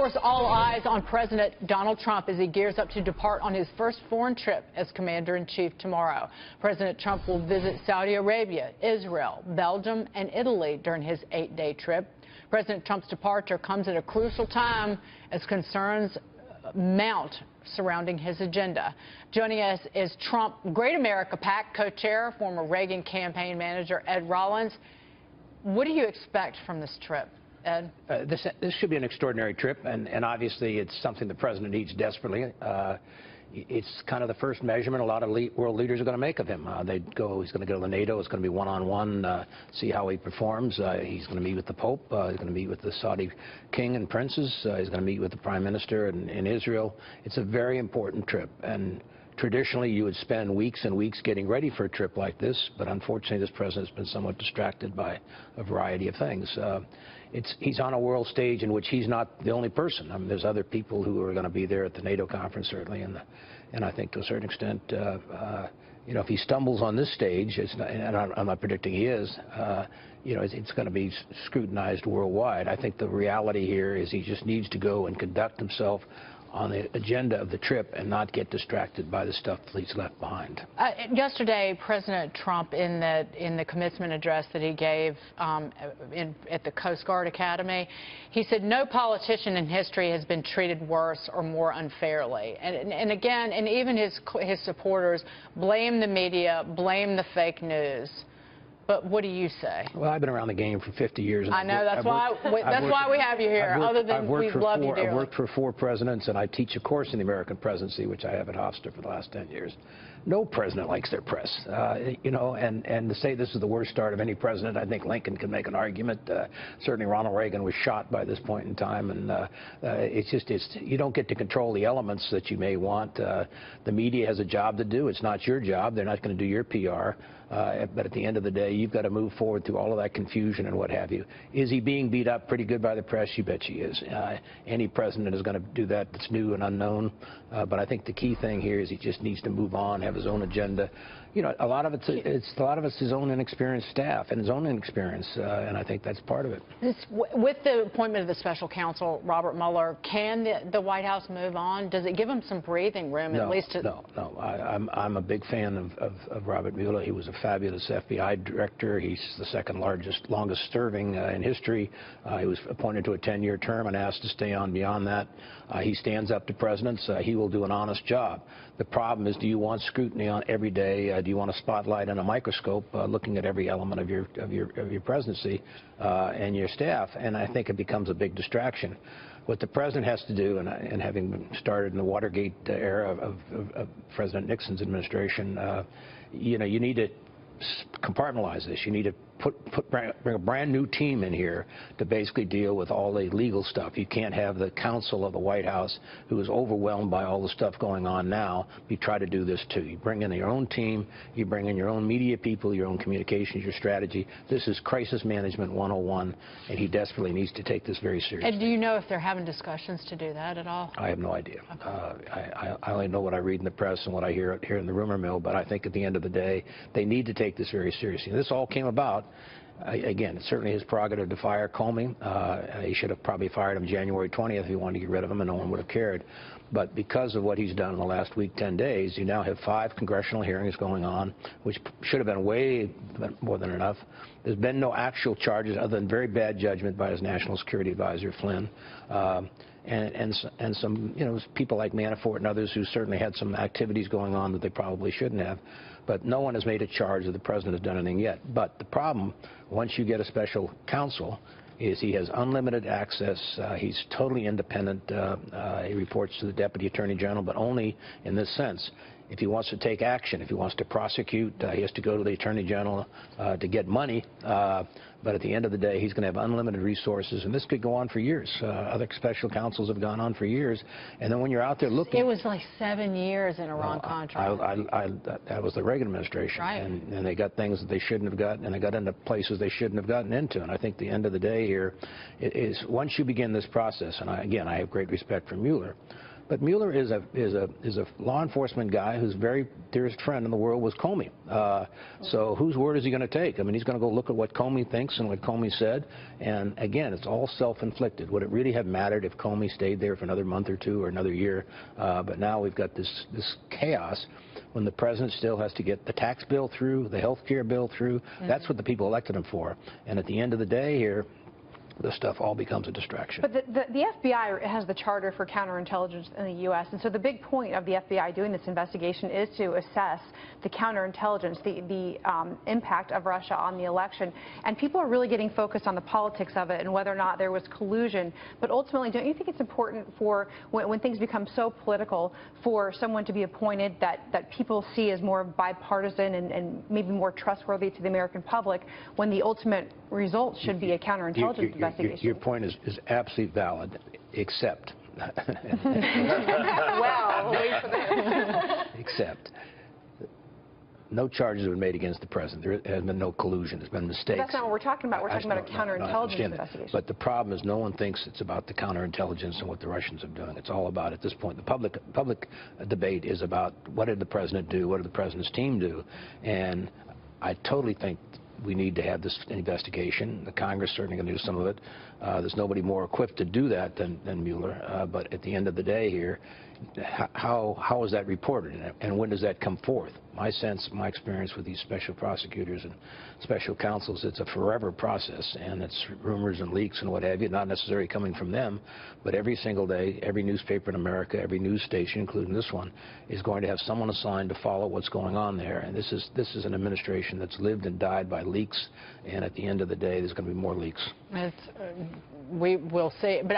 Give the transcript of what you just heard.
course, all eyes on President Donald Trump as he gears up to depart on his first foreign trip as commander-in-chief tomorrow. President Trump will visit Saudi Arabia, Israel, Belgium, and Italy during his 8-day trip. President Trump's departure comes at a crucial time as concerns mount surrounding his agenda. Joining us is Trump Great America PAC co-chair, former Reagan campaign manager Ed Rollins. What do you expect from this trip, Ed? This should be an extraordinary trip, and obviously it's something the president needs desperately. It's kind of the first measurement a lot of world leaders are going to make of him. He's going to go to NATO. It's going to be one-on-one, see how he performs. He's going to meet with the Pope. He's going to meet with the Saudi king and princes. He's going to meet with the prime minister in Israel. It's a very important trip, and traditionally you would spend weeks and weeks getting ready for a trip like this, but unfortunately this president's been somewhat distracted by a variety of things. He's on a world stage in which he's not the only person. I mean, there's other people who are going to be there at the NATO conference, certainly, and I think to a certain extent, you know, if he stumbles on this stage, and I'm not predicting he is, you know, it's going to be scrutinized worldwide. I think the reality here is he just needs to go and conduct himself on the agenda of the trip and not get distracted by the stuff that he's left behind. Yesterday, President Trump, in the commencement address that he gave at the Coast Guard Academy, he said no politician in history has been treated worse or more unfairly. And again, and even his supporters blame the media, blame the fake news. But what do you say? Well, I've been around the game for 50 years. I know, that's why we have you here, other than we love you dearly. I've worked for 4 presidents, and I teach a course in the American presidency, which I have at Hofstra for the last 10 years. No president likes their press, you know, and to say this is the worst start of any president, I think Lincoln can make an argument. Certainly Ronald Reagan was shot by this point in time, and you don't get to control the elements that you may want. The media has a job to do. It's not your job. They're not going to do your PR. But at the end of the day, you've got to move forward through all of that confusion and what have you. Is he being beat up pretty good by the press? You bet he is. Any president is going to do that that's new and unknown. But I think the key thing here is he just needs to move on, have his own agenda. You know, a lot of it's his own inexperienced staff and his own inexperience, and I think that's part of it. With the appointment of the special counsel, Robert Mueller, can the White House move on? Does it give him some breathing room, at least? No. I'm a big fan of Robert Mueller. He was a fabulous FBI director. He's the second longest serving in history. He was appointed to a 10-year term and asked to stay on beyond that. He stands up to presidents. He will do an honest job. The problem is, do you want scrutiny on every day? Do you want a spotlight and a microscope looking at every element of your presidency and your staff? And I think it becomes a big distraction. What the president has to do, and having started in the Watergate era of President Nixon's administration, you know, you need to compartmentalize this. You need to bring a brand new team in here to basically deal with all the legal stuff. You can't have the counsel of the White House, who is overwhelmed by all the stuff going on now, you try to do this too. You bring in your own team, you bring in your own media people, your own communications, your strategy. This is crisis management 101, and he desperately needs to take this very seriously. And do you know if they're having discussions to do that at all? I have no idea. Okay. I only know what I read in the press and what I hear in the rumor mill, but I think at the end of the day, they need to take this very seriously. And this all came about. Again, it's certainly his prerogative to fire Comey. He should have probably fired him January 20th if he wanted to get rid of him, and no one would have cared. But because of what he's done in the last week, 10 days, you now have 5 congressional hearings going on, which should have been way more than enough. There's been no actual charges other than very bad judgment by his national security advisor, Flynn. And some, you know, people like Manafort and others who certainly had some activities going on that they probably shouldn't have. But no one has made a charge that the president has done anything yet. But the problem, once you get a special counsel, is he has unlimited access. He's totally independent. He reports to the Deputy Attorney General, but only in this sense. If he wants to take action, if he wants to prosecute, he has to go to the Attorney General to get money. But at the end of the day, he's going to have unlimited resources, and this could go on for years. Other special counsels have gone on for years, and then when you're out there looking... It was like 7 years in Iran-Contra. That was the Reagan administration, right. And they got things that they shouldn't have gotten, and they got into places they shouldn't have gotten into. And I think the end of the day here is once you begin this process, and again, I have great respect for Mueller, But Mueller is a law enforcement guy whose very dearest friend in the world was Comey. So whose word is he going to take? I mean, he's going to go look at what Comey thinks and what Comey said. And again, it's all self-inflicted. Would it really have mattered if Comey stayed there for another month or two or another year? But now we've got this chaos when the president still has to get the tax bill through, the health care bill through. That's what the people elected him for. And at the end of the day here, this stuff all becomes a distraction. But the FBI has the charter for counterintelligence in the U.S., and so the big point of the FBI doing this investigation is to assess the counterintelligence, the impact of Russia on the election. And people are really getting focused on the politics of it and whether or not there was collusion. But ultimately, don't you think it's important for, when things become so political, for someone to be appointed that people see as more bipartisan and maybe more trustworthy to the American public, when the ultimate result should be a counterintelligence investigation? Your point is absolutely valid, except. Well, wait for that. Except. No charges have been made against the president. There has been no collusion. There's been mistakes. But that's not what we're talking about. We're talking about a counterintelligence investigation. But the problem is no one thinks it's about the counterintelligence and what the Russians are doing. It's all about, at this point, the public debate is about what did the president do, what did the president's team do. And I totally think we need to have this investigation. The Congress is certainly going to do some of it. There's nobody more equipped to do that than Mueller. But at the end of the day here, how is that reported, and when does that come forth? My sense, my experience with these special prosecutors and special counsels, it's a forever process, and it's rumors and leaks and what have you, not necessarily coming from them, but every single day, every newspaper in America, every news station, including this one, is going to have someone assigned to follow what's going on there. And this is an administration that's lived and died by leaks, and at the end of the day, there's going to be more leaks. We will see, but